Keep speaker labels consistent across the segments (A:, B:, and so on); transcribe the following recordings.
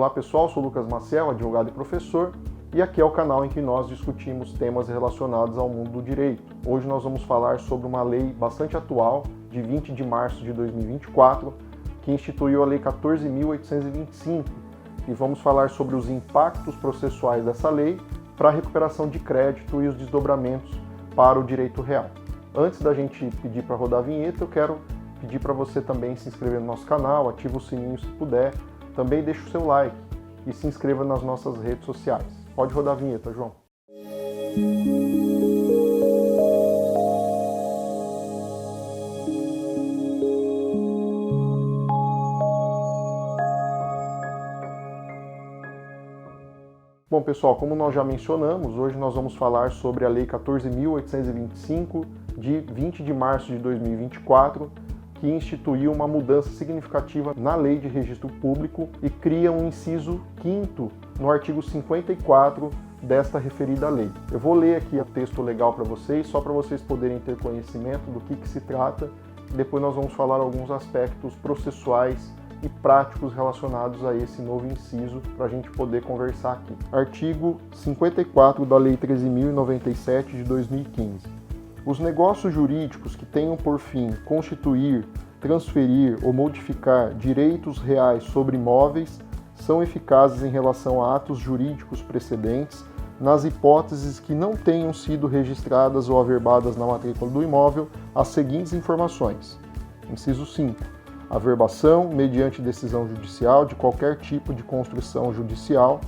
A: Olá pessoal, sou Lucas Maciel, advogado e professor, e aqui é o canal em que nós discutimos temas relacionados ao mundo do direito. Hoje nós vamos falar sobre uma lei bastante atual, de 20 de março de 2024, que instituiu a Lei 14.825, e vamos falar sobre os impactos processuais dessa lei para a recuperação de crédito e os desdobramentos para o direito real. Antes da gente pedir para rodar a vinheta, eu quero pedir para você também se inscrever no nosso canal, ativa o sininho se puder, também deixa o seu like e se inscreva nas nossas redes sociais. Pode rodar a vinheta, João. Bom, pessoal, como nós já mencionamos, hoje nós vamos falar sobre a Lei 14.825, de 20 de março de 2024, que instituiu uma mudança significativa na Lei de Registro Público e cria um inciso 5º no artigo 54 desta referida lei. Eu vou ler aqui o texto legal para vocês, só para vocês poderem ter conhecimento do que se trata. Depois nós vamos falar alguns aspectos processuais e práticos relacionados a esse novo inciso para a gente poder conversar aqui. Artigo 54 da Lei 13.097 de 2015. Os negócios jurídicos que tenham por fim constituir, transferir ou modificar direitos reais sobre imóveis são eficazes em relação a atos jurídicos precedentes, nas hipóteses que não tenham sido registradas ou averbadas na matrícula do imóvel as seguintes informações. Inciso 5. Averbação, mediante decisão judicial, de qualquer tipo de construção judicial,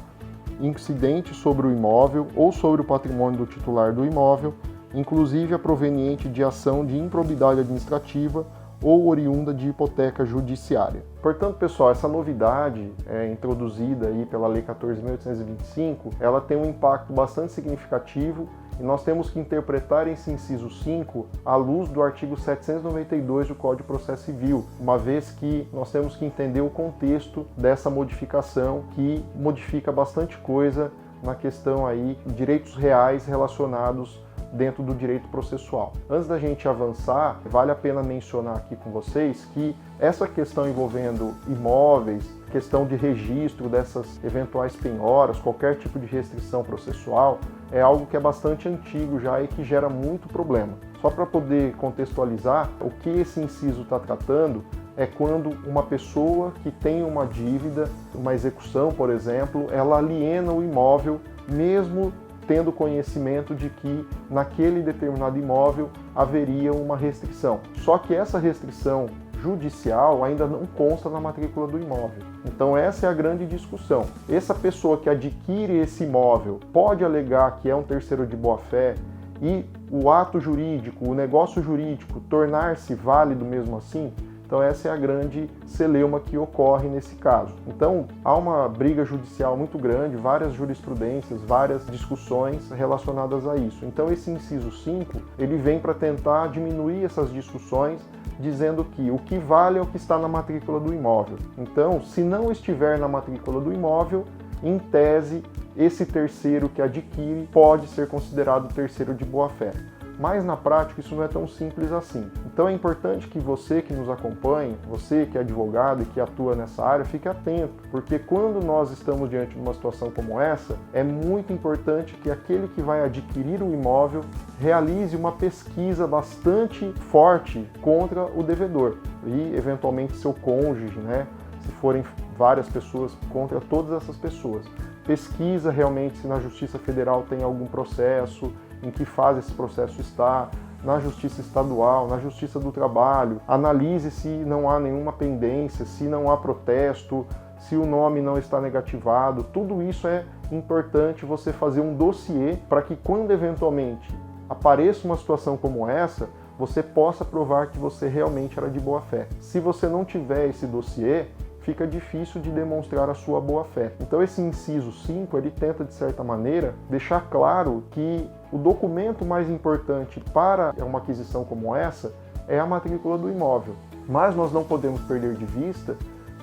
A: incidente sobre o imóvel ou sobre o patrimônio do titular do imóvel, inclusive a proveniente de ação de improbidade administrativa ou oriunda de hipoteca judiciária. Portanto, pessoal, essa novidade introduzida aí pela Lei 14.825, ela tem um impacto bastante significativo e nós temos que interpretar esse inciso 5 à luz do artigo 792 do Código de Processo Civil, uma vez que nós temos que entender o contexto dessa modificação que modifica bastante coisa na questão aí de direitos reais relacionados dentro do direito processual. Antes da gente avançar, vale a pena mencionar aqui com vocês que essa questão envolvendo imóveis, questão de registro dessas eventuais penhoras, qualquer tipo de restrição processual, é algo que é bastante antigo já e que gera muito problema. Só para poder contextualizar, o que esse inciso está tratando é quando uma pessoa que tem uma dívida, uma execução, por exemplo, ela aliena o imóvel mesmo tendo conhecimento de que naquele determinado imóvel haveria uma restrição. Só que essa restrição judicial ainda não consta na matrícula do imóvel. Então essa é a grande discussão. Essa pessoa que adquire esse imóvel pode alegar que é um terceiro de boa-fé e o ato jurídico, o negócio jurídico, tornar-se válido mesmo assim? Então essa é a grande celeuma que ocorre nesse caso. Então há uma briga judicial muito grande, várias jurisprudências, várias discussões relacionadas a isso. Então esse inciso 5, ele vem para tentar diminuir essas discussões, dizendo que o que vale é o que está na matrícula do imóvel. Então, se não estiver na matrícula do imóvel, em tese, esse terceiro que adquire pode ser considerado terceiro de boa-fé. Mas na prática isso não é tão simples assim. Então é importante que você que nos acompanhe, você que é advogado e que atua nessa área, fique atento, porque quando nós estamos diante de uma situação como essa, é muito importante que aquele que vai adquirir o imóvel realize uma pesquisa bastante forte contra o devedor e eventualmente seu cônjuge, né? Se forem várias pessoas, contra todas essas pessoas. Pesquisa realmente se na Justiça Federal tem algum processo, em que fase esse processo está, na Justiça Estadual, na Justiça do Trabalho. Analise se não há nenhuma pendência, se não há protesto, se o nome não está negativado. Tudo isso é importante você fazer um dossiê para que quando eventualmente apareça uma situação como essa, você possa provar que você realmente era de boa fé. Se você não tiver esse dossiê, fica difícil de demonstrar a sua boa-fé. Então esse inciso 5, ele tenta, de certa maneira, deixar claro que o documento mais importante para uma aquisição como essa é a matrícula do imóvel. Mas nós não podemos perder de vista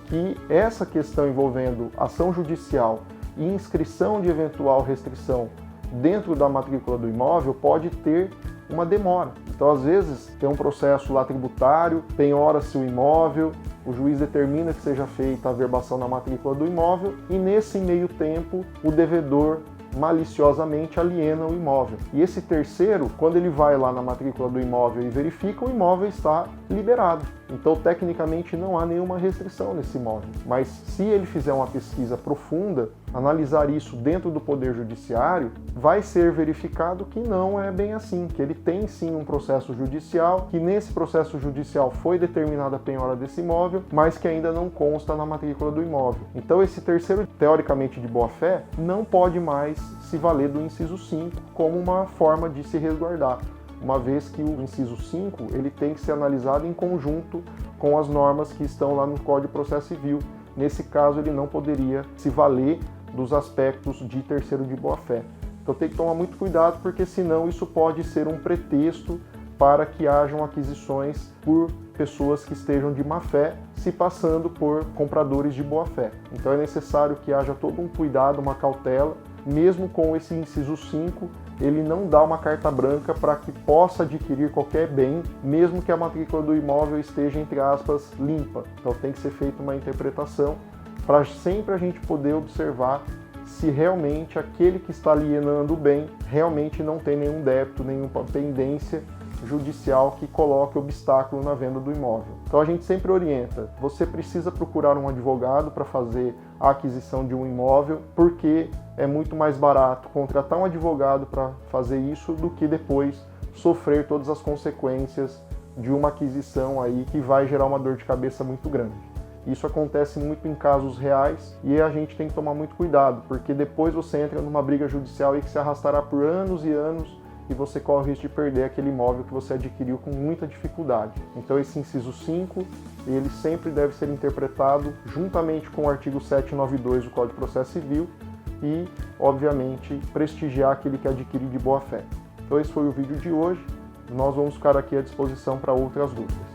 A: que essa questão envolvendo ação judicial e inscrição de eventual restrição dentro da matrícula do imóvel pode ter uma demora. Então, às vezes, tem um processo lá tributário, penhora-se o imóvel o juiz determina que seja feita a averbação na matrícula do imóvel e nesse meio tempo o devedor maliciosamente aliena o imóvel. E esse terceiro, quando ele vai lá na matrícula do imóvel e verifica, o imóvel está liberado. Então, tecnicamente, não há nenhuma restrição nesse imóvel. Mas se ele fizer uma pesquisa profunda, analisar isso dentro do Poder Judiciário, vai ser verificado que não é bem assim, que ele tem sim um processo judicial, que nesse processo judicial foi determinada a penhora desse imóvel, mas que ainda não consta na matrícula do imóvel. Então, esse terceiro, teoricamente de boa-fé, não pode mais se valer do inciso 5 como uma forma de se resguardar, uma vez que o inciso 5 ele tem que ser analisado em conjunto com as normas que estão lá no Código de Processo Civil. Nesse caso, ele não poderia se valer dos aspectos de terceiro de boa-fé. Então tem que tomar muito cuidado, porque senão isso pode ser um pretexto para que hajam aquisições por pessoas que estejam de má-fé, se passando por compradores de boa-fé. Então é necessário que haja todo um cuidado, uma cautela. Mesmo com esse inciso 5, ele não dá uma carta branca para que possa adquirir qualquer bem, mesmo que a matrícula do imóvel esteja, entre aspas, limpa. Então tem que ser feita uma interpretação para sempre a gente poder observar se realmente aquele que está alienando o bem realmente não tem nenhum débito, nenhuma pendência judicial que coloque obstáculo na venda do imóvel. Então a gente sempre orienta, você precisa procurar um advogado para fazer a aquisição de um imóvel, porque é muito mais barato contratar um advogado para fazer isso do que depois sofrer todas as consequências de uma aquisição aí que vai gerar uma dor de cabeça muito grande. Isso acontece muito em casos reais e a gente tem que tomar muito cuidado, porque depois você entra numa briga judicial aí que se arrastará por anos e anos e você corre o risco de perder aquele imóvel que você adquiriu com muita dificuldade. Então esse inciso 5, ele sempre deve ser interpretado juntamente com o artigo 792 do Código de Processo Civil e, obviamente, prestigiar aquele que adquirir de boa fé. Então esse foi o vídeo de hoje, nós vamos ficar aqui à disposição para outras dúvidas.